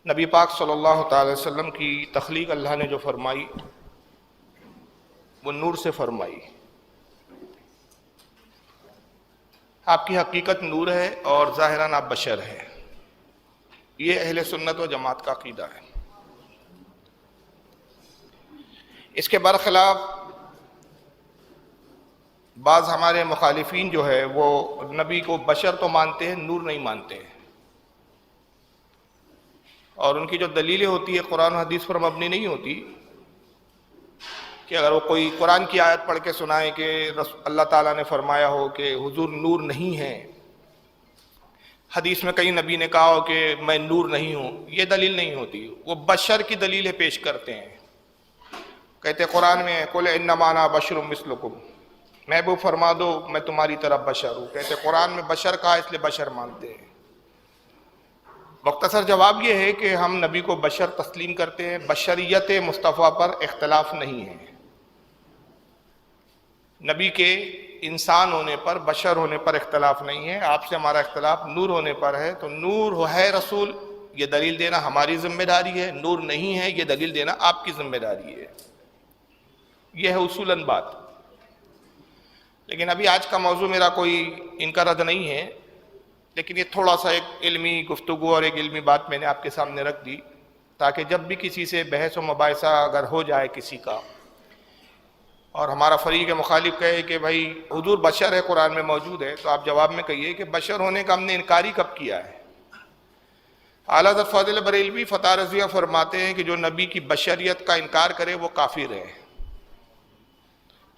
نبی پاک صلی اللہ تعالی وسلم کی تخلیق اللہ نے جو فرمائی وہ نور سے فرمائی۔ آپ کی حقیقت نور ہے اور ظاہراً آپ بشر ہیں، یہ اہل سنت و جماعت کا عقیدہ ہے۔ اس کے برخلاف بعض ہمارے مخالفین جو ہے وہ نبی کو بشر تو مانتے ہیں، نور نہیں مانتے ہیں، اور ان کی جو دلیلیں ہوتی ہے قرآن و حدیث پر مبنی نہیں ہوتی کہ اگر وہ کوئی قرآن کی آیت پڑھ کے سنائیں کہ اللہ تعالیٰ نے فرمایا ہو کہ حضور نور نہیں ہے، حدیث میں کہیں نبی نے کہا ہو کہ میں نور نہیں ہوں، یہ دلیل نہیں ہوتی، وہ بشر کی دلیلیں پیش کرتے ہیں۔ کہتے قرآن میں قل انما انا بشر مثلکم، محبوب فرما دو میں تمہاری طرح بشر ہوں۔ کہتے قرآن میں بشر کہا اس لیے بشر مانتے ہیں۔ مختصر جواب یہ ہے کہ ہم نبی کو بشر تسلیم کرتے ہیں، بشریت مصطفیٰ پر اختلاف نہیں ہے۔ نبی کے انسان ہونے پر، بشر ہونے پر اختلاف نہیں ہے۔ آپ سے ہمارا اختلاف نور ہونے پر ہے، تو نور ہے رسول یہ دلیل دینا ہماری ذمہ داری ہے، نور نہیں ہے یہ دلیل دینا آپ کی ذمہ داری ہے۔ یہ ہے اصولاً بات۔ لیکن ابھی آج کا موضوع میرا کوئی ان کا رد نہیں ہے، لیکن یہ تھوڑا سا ایک علمی گفتگو اور ایک علمی بات میں نے آپ کے سامنے رکھ دی، تاکہ جب بھی کسی سے بحث و مباحثہ اگر ہو جائے کسی کا اور ہمارا فریق مخالف کہے کہ بھائی حضور بشر ہے قرآن میں موجود ہے، تو آپ جواب میں کہیے کہ بشر ہونے کا ہم نے انکار ہی کب کیا ہے؟ اعلیٰ حضرت فاضل بریلوی فتح رضویہ فرماتے ہیں کہ جو نبی کی بشریت کا انکار کرے وہ کافر ہے،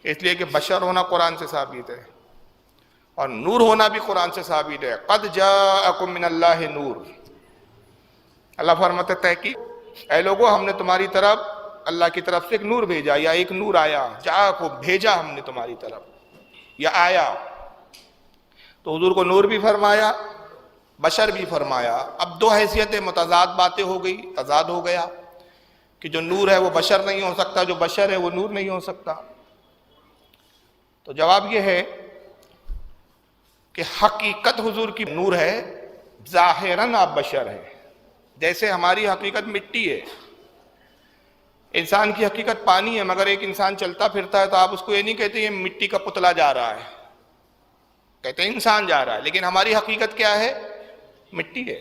اس لیے کہ بشر ہونا قرآن سے ثابت ہے اور نور ہونا بھی قرآن سے ثابت ہے۔ قد جاءکم من اللہ نور، اللہ فرماتے تحقیق اے لوگو ہم نے تمہاری طرف اللہ کی طرف سے ایک نور بھیجا، یا ایک نور آیا، جاءکم بھیجا ہم نے تمہاری طرف، یا آیا۔ تو حضور کو نور بھی فرمایا، بشر بھی فرمایا۔ اب دو حیثیتیں متضاد باتیں ہو گئی، تضاد ہو گیا کہ جو نور ہے وہ بشر نہیں ہو سکتا، جو بشر ہے وہ نور نہیں ہو سکتا۔ تو جواب یہ ہے کہ حقیقت حضور کی نور ہے، ظاہراً آپ بشر ہیں۔ جیسے ہماری حقیقت مٹی ہے، انسان کی حقیقت پانی ہے، مگر ایک انسان چلتا پھرتا ہے تو آپ اس کو یہ نہیں کہتے یہ مٹی کا پتلا جا رہا ہے، کہتے ہیں انسان جا رہا ہے، لیکن ہماری حقیقت کیا ہے؟ مٹی ہے۔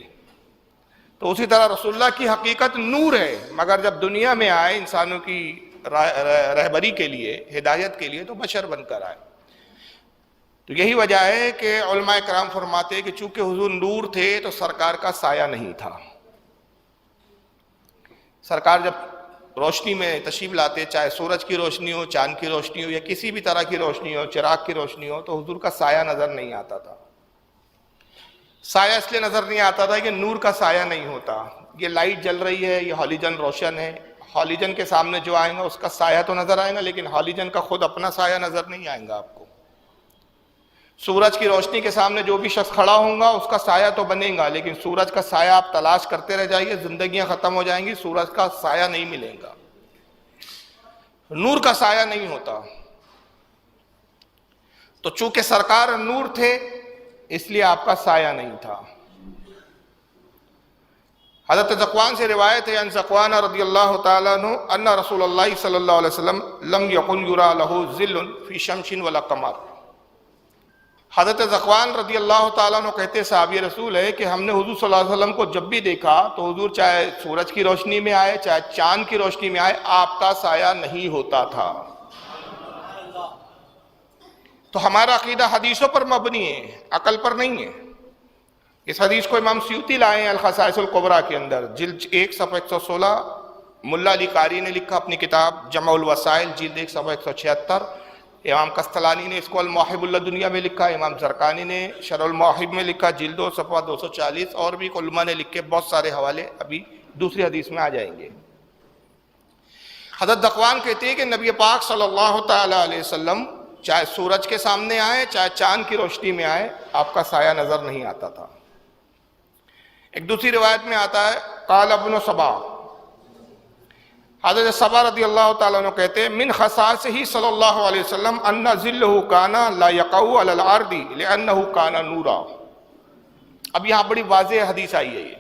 تو اسی طرح رسول اللہ کی حقیقت نور ہے، مگر جب دنیا میں آئے انسانوں کی رہبری کے لیے، ہدایت کے لیے، تو بشر بن کر آئے۔ تو یہی وجہ ہے کہ علماء کرام فرماتے ہیں کہ چونکہ حضور نور تھے تو سرکار کا سایہ نہیں تھا۔ سرکار جب روشنی میں تشریف لاتے، چاہے سورج کی روشنی ہو، چاند کی روشنی ہو، یا کسی بھی طرح کی روشنی ہو، چراغ کی روشنی ہو، تو حضور کا سایہ نظر نہیں آتا تھا۔ سایہ اس لیے نظر نہیں آتا تھا کہ نور کا سایہ نہیں ہوتا۔ یہ لائٹ جل رہی ہے، یہ ہالیجن روشن ہے، ہالیجن کے سامنے جو آئیں گا اس کا سایہ تو نظر آئے گا، لیکن ہالیجن کا خود اپنا سایہ نظر نہیں آئے گا آپ کو۔ سورج کی روشنی کے سامنے جو بھی شخص کھڑا ہوگا اس کا سایہ تو بنے گا، لیکن سورج کا سایہ آپ تلاش کرتے رہ جائیے، زندگیاں ختم ہو جائیں گی، سورج کا سایہ نہیں ملے گا، نور کا سایہ نہیں ہوتا۔ تو چونکہ سرکار نور تھے اس لیے آپ کا سایہ نہیں تھا۔ حضرت ذکوان سے روایت ہے، ان ذکوان رضی اللہ تعالیٰ عنہ ان رسول اللہ صلی اللہ علیہ وسلم لم یکن یرا لہ ظل فی شمس ولا قمر۔ حضرت ذکوان رضی اللہ تعالیٰ عنہ کہتے صحابی رسول ہے کہ ہم نے حضور صلی اللہ علیہ وسلم کو جب بھی دیکھا تو حضور چاہے سورج کی روشنی میں آئے چاہے چاند کی روشنی میں آئے آپ کا سایہ نہیں ہوتا تھا۔ تو ہمارا عقیدہ حدیثوں پر مبنی ہے، عقل پر نہیں ہے۔ اس حدیث کو امام سیوطی لائے ہیں الخصائص الکبریٰ کے اندر، جلد 1 صفحہ 116، ملا علی قاری نے لکھا اپنی کتاب جمع الوسائل جلد 1 صفحہ 176، امام قسطلانی نے اس کو المواہب اللدنیہ میں لکھا، امام زرقانی نے شرح المواہب میں لکھا جلد 2 صفحہ 240، اور بھی علماء نے لکھے بہت سارے حوالے ابھی دوسری حدیث میں آ جائیں گے۔ حضرت ذکوان کہتے ہیں کہ نبی پاک صلی اللہ تعالیٰ علیہ وسلم چاہے سورج کے سامنے آئے چاہے چاند کی روشنی میں آئے آپ کا سایہ نظر نہیں آتا تھا۔ ایک دوسری روایت میں آتا ہے قال ابن سبا، حضرت سبا رضی اللہ تعالیٰ عنہ کہتے ہیں من خصائصہ صلی اللہ علیہ وسلم ان ظلہ کان لا یقع علی الارض لانہ کان نورا۔ اب یہاں بڑی واضح حدیث آئی ہے یہ،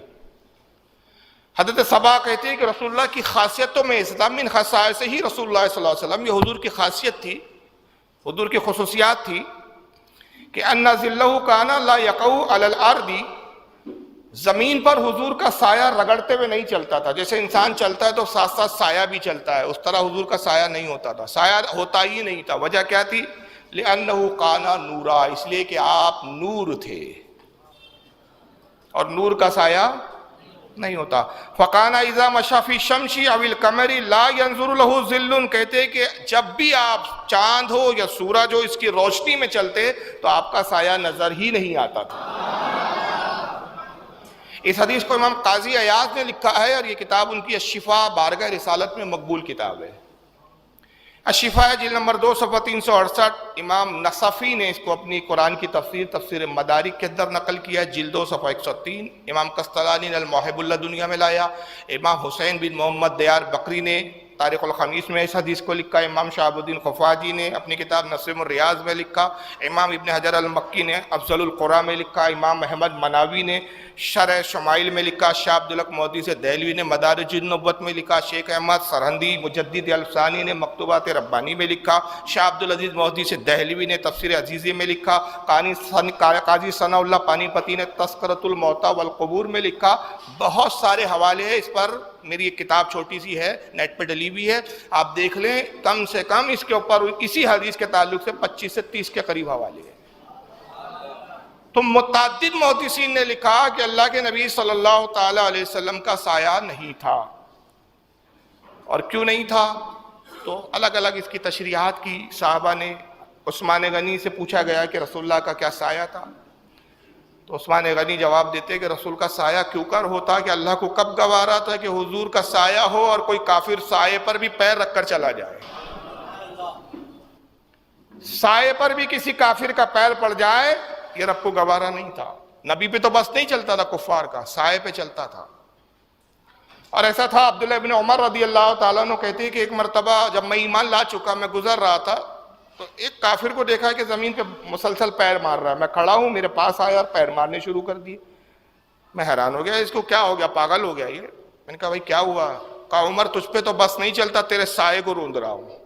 حضرت صبا کہتے ہیں کہ رسول اللہ کی خاصیتوں میں اسلام من خصائص ہی رسول اللہ صلی اللہ علیہ وسلم، یہ حضور کی خاصیت تھی، حضور کی خصوصیات تھی کہ ان ظلہ کان لا یقع علی الارض، زمین پر حضور کا سایہ رگڑتے ہوئے نہیں چلتا تھا، جیسے انسان چلتا ہے تو ساتھ ساتھ سایہ بھی چلتا ہے، اس طرح حضور کا سایہ نہیں ہوتا تھا، سایہ ہوتا ہی نہیں تھا۔ وجہ کیا تھی؟ لأنہ کان نورا، اس لیے کہ آپ نور تھے اور نور کا سایہ نہیں ہوتا۔ فَقَانَ إِذَا مَشَى فِي الشَّمْسِ أَوِ الْقَمَرِ لَا يَنْظُرُ لَهُ ظِلٌّ، کہتے ہیں کہ جب بھی آپ چاند ہو یا سورج ہو اس کی روشنی میں چلتے تو آپ کا سایہ نظر ہی نہیں آتا تھا۔ اس حدیث کو امام قاضی عیاض نے لکھا ہے اور یہ کتاب ان کی الشفا بارگاہ رسالت میں مقبول کتاب ہے۔ الشفا جلد نمبر 2 صفحہ 368، امام نصفی نے اس کو اپنی قرآن کی تفسیر مدارک کے اندر نقل کیا، جلد 2 صفحہ 103۔ امام قسطلانی نے الموہب اللدنیہ میں لایا، امام حسین بن محمد دیار بکری نے تاریخ الخمیس میں اس حدیث کو لکھا، امام شہاب الدین خفاجی نے اپنی کتاب نسیم الریاض میں لکھا، امام ابن حجر المکی نے افضل القرآن میں لکھا، امام محمد مناوی نے شرح شمائل میں لکھا، شاہ عبدالحق محدث دہلوی نے مدارج النبوت میں لکھا، شیخ احمد سرہندی مجدد الفسانی نے مکتوبات ربانی میں لکھا، شاہ عبدالعزیز محدث دہلوی نے تفسیر عزیزی میں لکھا، قاضی ثناء اللہ پانی پتی نے تذکرۃ الموتیٰ والقبور میں لکھا۔ بہت سارے حوالے ہیں، اس پر میری ایک کتاب چھوٹی سی ہے نیٹ پہ ڈلی ہوئی ہے، آپ دیکھ لیں، کم سے کم اس کے اوپر اسی حدیث کے تعلق سے 25 سے 30 کے قریب حوالے ہیں۔ تو متعدد محدثین نے لکھا کہ اللہ کے نبی صلی اللہ تعالیٰ علیہ وسلم کا سایہ نہیں تھا، اور کیوں نہیں تھا تو الگ الگ اس کی تشریحات کی۔ صحابہ نے عثمان غنی سے پوچھا گیا کہ رسول اللہ کا کیا سایہ تھا، تو عثمان غنی جواب دیتے کہ رسول کا سایہ کیوں کر ہوتا کہ اللہ کو کب گوارا تھا کہ حضور کا سایہ ہو اور کوئی کافر سائے پر بھی پیر رکھ کر چلا جائے، سائے پر بھی کسی کافر کا پیر پڑ جائے، یہ رب کو گوارا نہیں تھا۔ نبی پہ تو بس نہیں چلتا تھا کفار کا، سائے پہ چلتا تھا۔ اور ایسا تھا، عبداللہ ابن عمر رضی اللہ تعالیٰ عنہ کہتے ہیں کہ ایک مرتبہ جب میں ایمان لا چکا، میں گزر رہا تھا تو ایک کافر کو دیکھا کہ زمین پہ مسلسل پیر مار رہا ہے، میں کھڑا ہوں، میرے پاس آیا اور پیر مارنے شروع کر دیے۔ میں حیران ہو گیا، اس کو کیا ہو گیا، پاگل ہو گیا یہ؟ میں نے کہا بھائی کیا ہوا؟ کہا عمر تجھ پہ تو بس نہیں چلتا، تیرے سائے کو روند رہا ہوں۔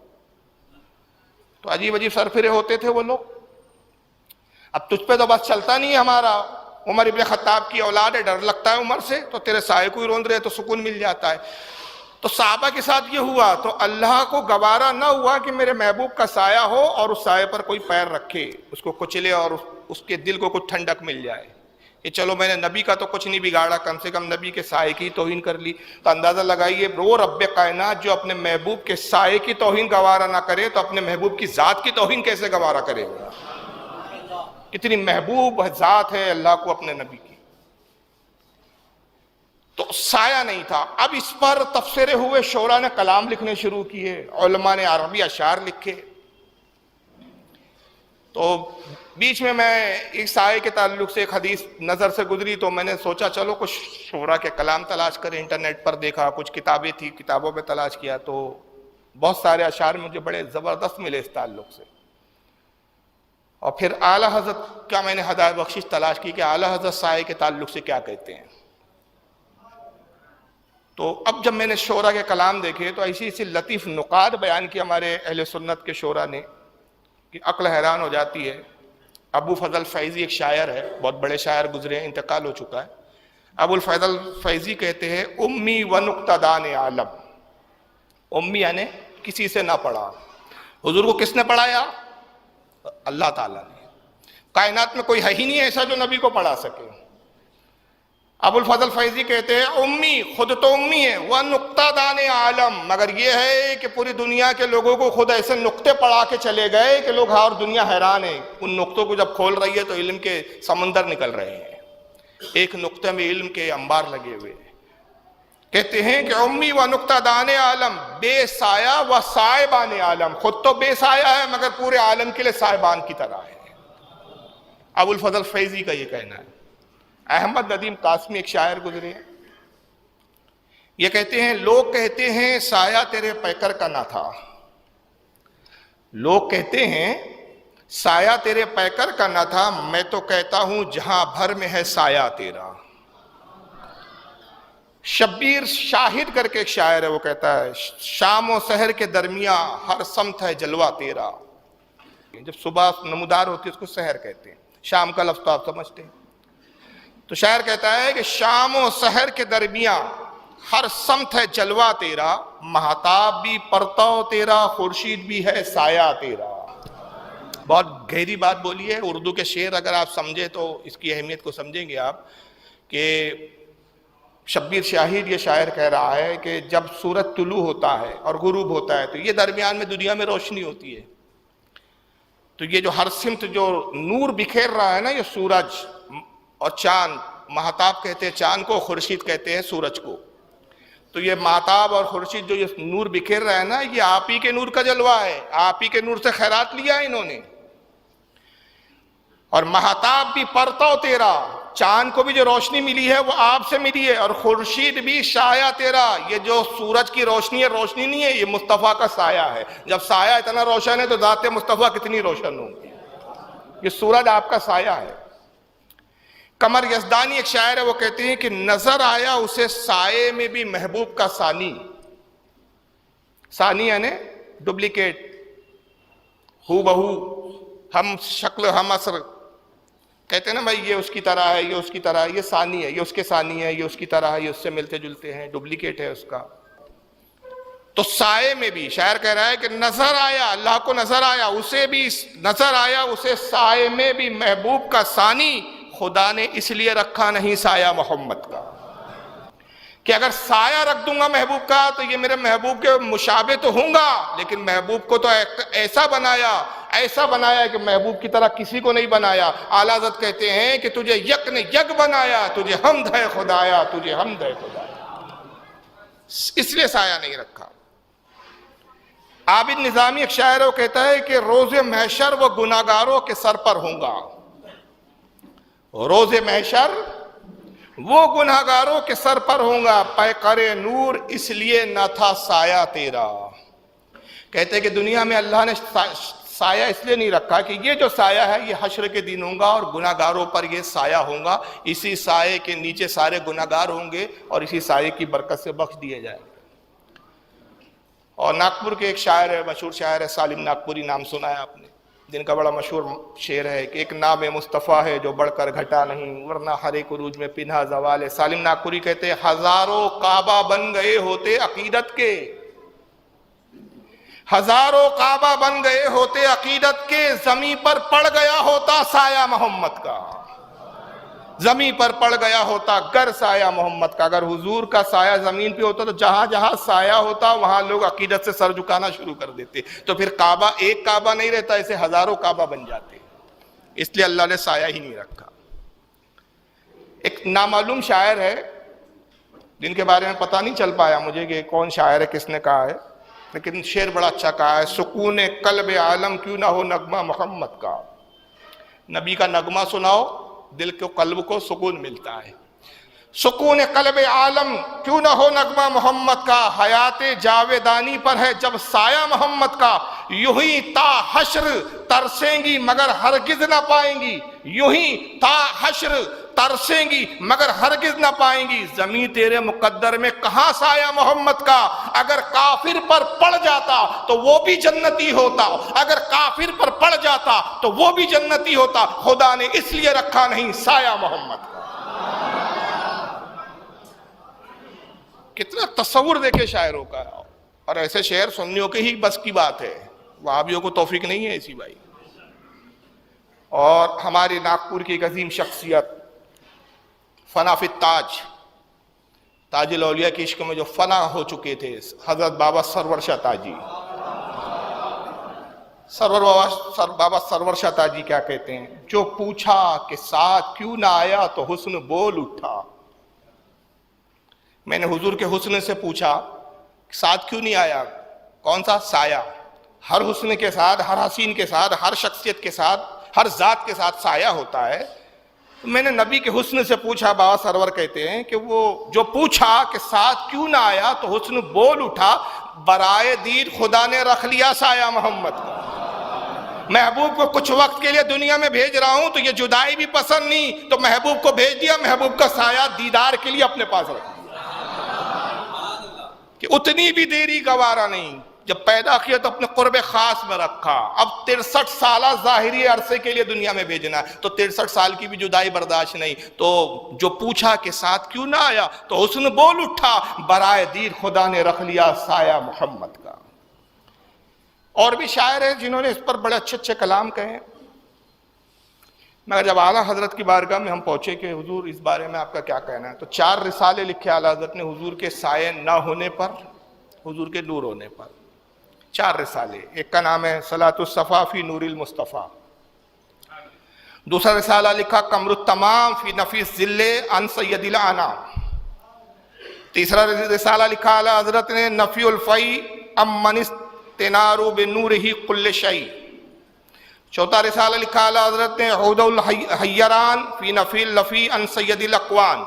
تو عجیب عجیب سرفرے ہوتے تھے وہ لوگ، اب تجھ پہ تو بس چلتا نہیں ہے ہمارا، عمر ابن خطاب کی اولاد ہے، ڈر لگتا ہے عمر سے، تو تیرے سائے کو ہی روند رہے تو سکون مل جاتا ہے۔ تو صحابہ کے ساتھ یہ ہوا، تو اللہ کو گوارا نہ ہوا کہ میرے محبوب کا سایہ ہو اور اس سائے پر کوئی پیر رکھے، اس کو کچلے اور اس کے دل کو کچھ ٹھنڈک مل جائے کہ چلو میں نے نبی کا تو کچھ نہیں بگاڑا، کم سے کم نبی کے سائے کی توہین کر لی۔ تو اندازہ لگائیے، وہ رب کائنات جو اپنے محبوب کے سائے کی توہین گوارا نہ کرے تو اپنے محبوب کی ذات کی توہین کیسے گوارا کرے گا؟ اتنی محبوب ذات ہے اللہ کو اپنے نبی کی۔ تو سایہ نہیں تھا۔ اب اس پر تبصرے ہوئے، شعراء نے کلام لکھنے شروع کیے، علماء نے عربی اشعار لکھے۔ تو بیچ میں ایک سائے کے تعلق سے ایک حدیث نظر سے گزری، تو میں نے سوچا چلو کچھ شعراء کے کلام تلاش کریں، انٹرنیٹ پر دیکھا، کچھ کتابیں تھی، کتابوں میں تلاش کیا، تو بہت سارے اشعار مجھے بڑے زبردست ملے اس تعلق سے۔ اور پھر اعلیٰ حضرت کا میں نے ہدایت بخشش تلاش کی کہ اعلیٰ حضرت سائے کے تعلق سے کیا کہتے ہیں۔ تو اب جب میں نے شعراء کے کلام دیکھے تو ایسی لطیف نقاد بیان کی ہمارے اہل سنت کے شعراء نے کہ عقل حیران ہو جاتی ہے۔ ابو فضل فیضی ایک شاعر ہے، بہت بڑے شاعر گزرے ہیں، انتقال ہو چکا ہے۔ ابو الفضل فیضی کہتے ہیں امی و نقطہ دان عالم، امی یعنی کسی سے نہ پڑھا۔ حضور کو کس نے پڑھایا؟ اللہ تعالیٰ نے۔ کائنات میں کوئی ہے ہی نہیں ایسا جو نبی کو پڑھا سکے۔ ابو الفضل فیضی کہتے ہیں امی، خود تو امی ہے، وہ نقطہ دان عالم، مگر یہ ہے کہ پوری دنیا کے لوگوں کو خود ایسے نقطے پڑھا کے چلے گئے کہ لوگ اور دنیا حیران ہے۔ ان نقطوں کو جب کھول رہی ہے تو علم کے سمندر نکل رہے ہیں، ایک نقطے میں علم کے انبار لگے ہوئے۔ کہتے ہیں کہ امی و نقطہ دان عالم، بے سایہ و صاحبان عالم، خود تو بے سایہ ہے مگر پورے عالم کے لیے صاحبان کی طرح ہے۔ ابو الفضل فیضی کا یہ کہنا ہے۔ احمد ندیم قاسمی ایک شاعر گزرے ہیں، یہ کہتے ہیں لوگ کہتے ہیں سایہ تیرے پیکر کا نہ تھا، لوگ کہتے ہیں سایہ تیرے پیکر کا نہ تھا، میں تو کہتا ہوں جہاں بھر میں ہے سایہ تیرا۔ شبیر شاہد کر کے ایک شاعر ہے، وہ کہتا ہے شام و سحر کے درمیان ہر سمت ہے جلوہ تیرا. جب صبح نمودار ہوتی ہے اس کو سحر کہتے ہیں، شام کا لفظ تو آپ سمجھتے ہیں. تو شاعر کہتا ہے کہ شام و سحر کے درمیان ہر سمت ہے جلوہ تیرا، مہتاب بھی پرتو تیرا، خورشید بھی ہے سایہ تیرا. بہت گہری بات بولی ہے. اردو کے شعر اگر آپ سمجھے تو اس کی اہمیت کو سمجھیں گے آپ کہ شبیر شاہد یہ شاعر کہہ رہا ہے کہ جب سورج طلوع ہوتا ہے اور غروب ہوتا ہے تو یہ درمیان میں دنیا میں روشنی ہوتی ہے. تو یہ جو ہر سمت جو نور بکھیر رہا ہے نا، یہ سورج اور چاند، مہتاب کہتے ہیں چاند کو، خورشید کہتے ہیں سورج کو. تو یہ مہتاب اور خورشید جو یہ نور بکھیر رہا ہے نا، یہ آپ ہی کے نور کا جلوہ ہے. آپ ہی کے نور سے خیرات لیا ہے انہوں نے. اور مہتاب بھی پرتو تیرا، چاند کو بھی جو روشنی ملی ہے وہ آپ سے ملی ہے. اور خورشید بھی سایہ تیرا، یہ جو سورج کی روشنی ہے روشنی نہیں ہے، یہ مصطفیٰ کا سایہ ہے. جب سایہ اتنا روشن ہے تو ذات مصطفیٰ کتنی روشن ہوگی. یہ سورج آپ کا سایہ ہے. قمر یزدانی ایک شاعر ہے، وہ کہتے ہیں کہ نظر آیا اسے سائے میں بھی محبوب کا ثانی. ثانی یعنی ڈپلیکیٹ، ہو بہو، ہم شکل ہم اثر کہتے ہیں نا بھائی، یہ اس کی طرح ہے، یہ اس کی طرح ہے، یہ ثانی ہے، یہ اس کے ثانی ہے، یہ اس کی طرح ہے، یہ اس سے ملتے جلتے ہیں، ڈپلیکیٹ ہے اس کا. تو سائے میں بھی شاعر کہہ رہا ہے کہ نظر آیا، اللہ کو نظر آیا، اسے بھی نظر آیا اسے سائے میں بھی محبوب کا ثانی. خدا نے اس لیے رکھا نہیں سایہ محمد کا کہ اگر سایہ رکھ دوں گا محبوب کا تو یہ میرے محبوب کے مشابہ تو ہوں گا، لیکن محبوب کو تو ایسا بنایا کہ محبوب کی طرح کسی کو نہیں بنایا. اعلیٰ حضرت کہتے ہیں کہ تجھے یک نے یک بنایا، تجھے حمد ہے خدایا، تجھے حمد ہے خدایا، اس لیے سایہ نہیں رکھا. عابد نظامی ایک شاعر ہے، وہ کہتا ہے کہ روز محشر وہ گناہگاروں کے سر پر ہوں گا. روز محشر وہ گناہگاروں کے سر پر ہوں گا، پیکر نور اس لیے نہ تھا سایہ تیرا. کہتے ہیں کہ دنیا میں اللہ نے سایہ اس لیے نہیں رکھا کہ یہ جو سایہ ہے یہ حشر کے دن ہوں گا اور گناہگاروں پر یہ سایہ ہوں گا. اسی سایے کے نیچے سارے گناہگار ہوں گے اور اسی سایے کی برکت سے بخش دیے جائیں گے. اور ناگپور کے ایک شاعر ہے، مشہور شاعر ہے سالم ناگپوری، نام سنا ہے آپ نے، جن کا بڑا مشہور شعر ہے کہ ایک نام مصطفیٰ ہے جو بڑھ کر گھٹا نہیں، ورنہ ہر ایک عروج میں پنہا زوال ہے. سالم ناگپوری کہتے ہیں ہزاروں کعبہ بن گئے ہوتے عقیدت کے، ہزاروں کعبہ بن گئے ہوتے عقیدت کے، زمین پر پڑ گیا ہوتا سایہ محمد کا. زمین پر پڑ گیا ہوتا گر سایہ محمد کا. اگر حضور کا سایہ زمین پہ ہوتا تو جہاں جہاں سایہ ہوتا وہاں لوگ عقیدت سے سر جھکانا شروع کر دیتے. تو پھر کعبہ ایک کعبہ نہیں رہتا، اسے ہزاروں کعبہ بن جاتے. اس لیے اللہ نے سایہ ہی نہیں رکھا. ایک نامعلوم شاعر ہے جن کے بارے میں پتہ نہیں چل پایا مجھے کہ کون شاعر ہے، کس نے کہا ہے، لیکن شعر بڑا اچھا کہا ہے. سکون قلب عالم کیوں نہ ہو نغمہ محمد کا. نبی کا نغمہ سناؤ، دل کو قلب کو سکون ملتا ہے. سکون قلب عالم کیوں نہ ہو نغمہ محمد کا، حیات جاویدانی پر ہے جب سایہ محمد کا. یوں ہی تا حشر ترسیں گی مگر ہرگز نہ پائیں گی، یوں ہی تا حشر ترسیں گی مگر ہرگز نہ پائیں گی. زمین تیرے مقدر میں کہاں سایہ محمد کا. اگر کافر پر پڑ جاتا تو وہ بھی جنتی ہوتا، اگر کافر پر پڑ جاتا تو وہ بھی جنتی ہوتا. خدا نے اس لیے رکھا نہیں سایہ محمد کا. کتنا تصور دیکھے شاعروں کا. اور ایسے شعر سنیوں کے ہی بس کی بات ہے، وہابیوں کو توفیق نہیں ہے ایسی بھائی. اور ہمارے ناگپور کی ایک عظیم شخصیت فنا فی التاج، تاج الاولیاء کے عشق میں جو فنا ہو چکے تھے، حضرت بابا سرور شاہ تاجی. بابا سرور شاہ تاجی کیا کہتے ہیں، جو پوچھا کہ ساتھ کیوں نہ آیا تو حسن بول اٹھا. میں نے حضور کے حسن سے پوچھا ساتھ کیوں نہیں آیا، کون سا سایہ. ہر حسن کے ساتھ، ہر حسین کے ساتھ، ہر شخصیت کے ساتھ، ہر ذات کے ساتھ سایہ ہوتا ہے. میں نے نبی کے حسن سے پوچھا، بابا سرور کہتے ہیں کہ وہ جو پوچھا کہ ساتھ کیوں نہ آیا تو حسن بول اٹھا. برائے دید خدا نے رکھ لیا سایہ محمد کا. محبوب کو کچھ وقت کے لیے دنیا میں بھیج رہا ہوں تو یہ جدائی بھی پسند نہیں، تو محبوب کو بھیج دیا، محبوب کا سایہ دیدار کے لیے اپنے پاس رکھ دیا. کہ اتنی بھی دیری گوارا نہیں، جب پیدا کیا تو اپنے قرب خاص میں رکھا، اب 63 سالہ ظاہری عرصے کے لیے دنیا میں بھیجنا ہے، تو 63 سال کی بھی جدائی برداشت نہیں، تو جو پوچھا کہ ساتھ کیوں نہ آیا، تو حسن بول اٹھا، برائے دیر خدا نے رکھ لیا سایہ محمد کا۔ اور بھی شاعر ہیں جنہوں نے اس پر بڑے اچھے اچھے کلام کہے، مگر جب اعلیٰ حضرت کی بارگاہ میں ہم پہنچے کہ حضور اس بارے میں آپ کا کیا کہنا ہے، تو 4 رسالے لکھے اعلیٰ حضرت نے حضور کے سائے نہ ہونے پر، حضور کے نور ہونے پر، 4 رسالے۔ ایک کا نام ہے صلاۃ الصفا فی نور المصطفیٰ، دوسرا رسالہ لکھا قمر التمام فی نفی الذل عن سید الانام، تیسرا رسالہ لکھا اعلیٰ حضرت نے نفی الفی امن استنار بنورہ کل شیء، چوتھا رسالہ لکھا اعلیٰ حضرت نے عود الحیران فی نفی اللفی عن سید الاقوان۔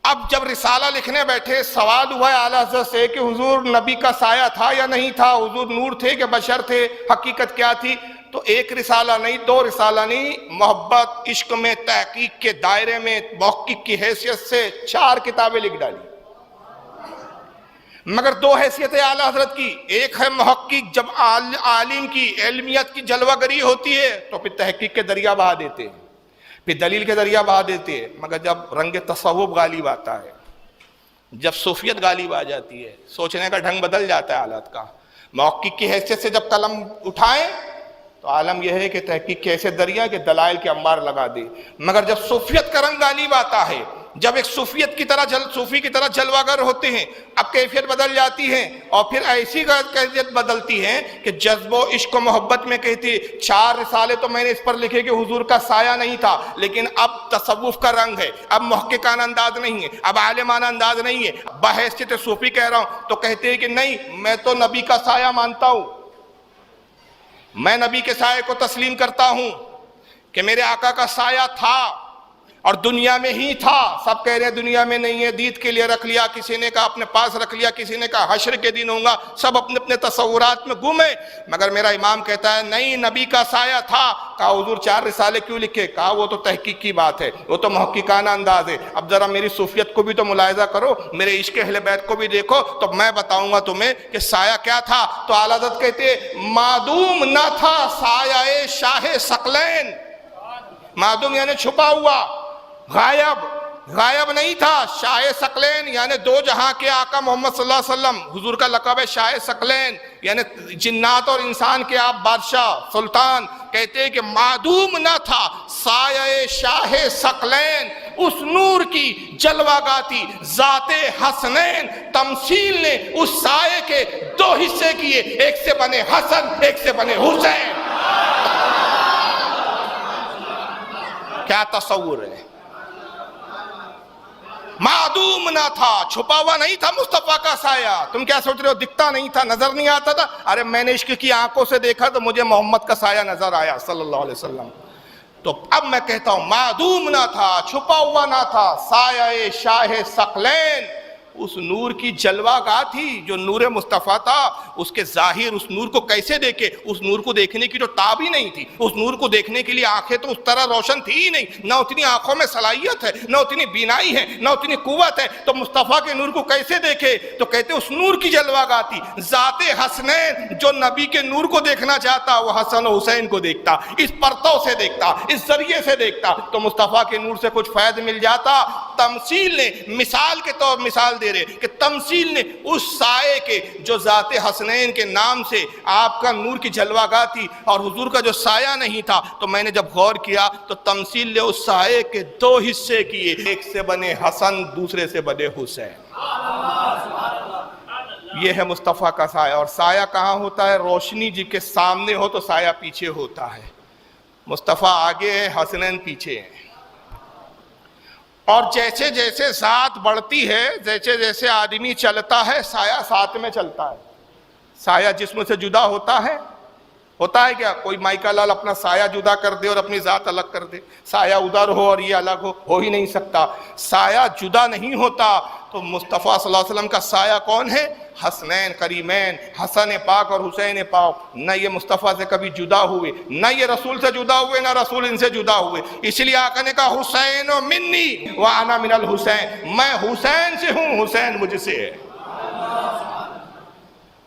اب جب رسالہ لکھنے بیٹھے سوال ہوا ہے اعلیٰ حضرت سے کہ حضور نبی کا سایہ تھا یا نہیں تھا، حضور نور تھے کہ بشر تھے، حقیقت کیا تھی، تو ایک رسالہ نہیں، 2 رسالہ نہیں، محبت عشق میں تحقیق کے دائرے میں محقق کی حیثیت سے 4 کتابیں لکھ ڈالی، مگر 2 حیثیتیں اعلیٰ حضرت کی، ایک ہے محقق، جب عالم کی علمیت کی جلوہ گری ہوتی ہے تو پھر تحقیق کے دریا بہا دیتے ہیں، پھر دلیل کے ذریعہ بہا دیتے ہیں، مگر جب رنگ تصوف غالب آتا ہے، جب صوفیت غالب آ جاتی ہے، سوچنے کا ڈھنگ بدل جاتا ہے حالات کا، محقق کی حیثیت سے جب قلم اٹھائیں تو عالم یہ ہے کہ تحقیق کے ایسے دریا کہ دلائل کے انبار لگا دے، مگر جب صوفیت کا رنگ غالب آتا ہے، جب ایک صوفیت کی طرح صوفی کی طرح جلوہ گر ہوتے ہیں، اب کیفیت بدل جاتی ہے، اور پھر ایسی کیفیت بدلتی ہے کہ جذب و عشق و محبت میں کہتی ہے 4 رسالے تو میں نے اس پر لکھے کہ حضور کا سایہ نہیں تھا، لیکن اب تصوف کا رنگ ہے، اب محققانہ انداز نہیں ہے، اب عالمانہ انداز نہیں ہے، بحیثیت صوفی کہہ رہا ہوں، تو کہتے ہیں کہ نہیں، میں تو نبی کا سایہ مانتا ہوں، میں نبی کے سایہ کو تسلیم کرتا ہوں کہ میرے آقا کا سایہ تھا اور دنیا میں ہی تھا، سب کہہ رہے ہیں دنیا میں نہیں ہے، دید کے لیے رکھ لیا، کسی نے کہا اپنے پاس رکھ لیا، کسی نے کہا حشر کے دن ہوں گا، سب اپنے اپنے تصورات میں گم ہیں، مگر میرا امام کہتا ہے نہیں، نبی کا سایہ تھا۔ کہا حضور 4 رسالے کیوں لکھے؟ کہا وہ تو تحقیق کی بات ہے، وہ تو محققانہ انداز ہے، اب ذرا میری صوفیت کو بھی تو ملاحظہ کرو، میرے عشق اہل بیت کو بھی دیکھو، تو میں بتاؤں گا تمہیں کہ سایہ کیا تھا۔ تو اعلیٰ حضرت کہتے معدوم نہ تھا سایہ شاہ ثقلین، معدوم یعنی چھپا ہوا، غائب نہیں تھا، شاہ ثقلین یعنی 2 جہاں کے آقا محمد صلی اللہ علیہ وسلم، حضور کا لقب ہے شاہ ثقلین، یعنی جنات اور انسان کے آپ بادشاہ سلطان، کہتے ہیں کہ معدوم نہ تھا سایہ شاہ ثقلین، اس نور کی جلوہ گاتی ذات حسنین، تمثیل نے اس سائے کے 2 حصے کیے، ایک سے بنے حسن، ایک سے بنے حسین۔ کیا تصور ہے، معدوم نہ تھا، چھپا ہوا نہیں تھا مصطفیٰ کا سایہ۔ تم کیا سوچ رہے ہو دکھتا نہیں تھا، نظر نہیں آتا تھا؟ ارے میں نے عشق کی آنکھوں سے دیکھا تو مجھے محمد کا سایہ نظر آیا صلی اللہ علیہ وسلم۔ تو اب میں کہتا ہوں معدوم نہ تھا، چھپا ہوا نہ تھا سایہ شاہ ثقلین، اس نور کی جلوہ گاہ تھی جو نور مصطفیٰ تھا، اس کے ظاہر اس نور کو کیسے دیکھے، اس نور کو دیکھنے کی جو تاب ہی نہیں تھی، اس نور کو دیکھنے کے لیے آنکھیں تو اس طرح روشن تھی ہی نہیں، نہ اتنی آنکھوں میں صلاحیت ہے، نہ اتنی بینائی ہے، نہ اتنی قوت ہے، تو مصطفیٰ کے نور کو کیسے دیکھے؟ تو کہتے اس نور کی جلوہ گاہ تھی ذات حسنین، جو نبی کے نور کو دیکھنا چاہتا وہ حسن و حسین کو دیکھتا، اس پرتو سے دیکھتا، اس ذریعے سے دیکھتا، تو مصطفیٰ کے نور سے کچھ فیض مل جاتا۔ تمثیل نے مثال کے طور مثال دے رہے کہ تمثیل نے اس سائے کے جو ذات حسنین کے نام سے آپ کا نور کی جلوہ گاہ تھی اور حضور کا جو سایہ نہیں تھا، تو میں نے جب غور کیا تو تمثیل نے اس سائے کے 2 حصے کیے، ایک سے بنے حسن، دوسرے سے بنے حسین۔ یہ ہے مصطفیٰ کا سایہ۔ اور سایہ کہاں ہوتا ہے؟ روشنی جس کے سامنے ہو تو سایہ پیچھے ہوتا ہے، مصطفیٰ آگے ہے، حسنین پیچھے ہیں۔ اور جیسے جیسے ذات بڑھتی ہے، جیسے جیسے آدمی چلتا ہے، سایہ ساتھ میں چلتا ہے۔ سایہ جسم سے جدا ہوتا ہے ہوتا ہے کیا کوئی مائکا لال اپنا سایہ جدا کر دے اور اپنی ذات الگ کر دے؟ سایہ ادھر ہو اور یہ الگ ہو ہی نہیں سکتا. سایہ جدا نہیں ہوتا. تو مصطفیٰ صلی اللہ علیہ وسلم کا سایہ کون ہے؟ حسنین کریمین، حسن پاک اور حسین پاک. نہ یہ مصطفیٰ سے کبھی جدا ہوئے، نہ یہ رسول سے جدا ہوئے، نہ رسول ان سے جدا ہوئے. اس لیے آقا نے کہا حسین منی وانا من الحسین، میں حسین سے ہوں، حسین مجھ سے ہے.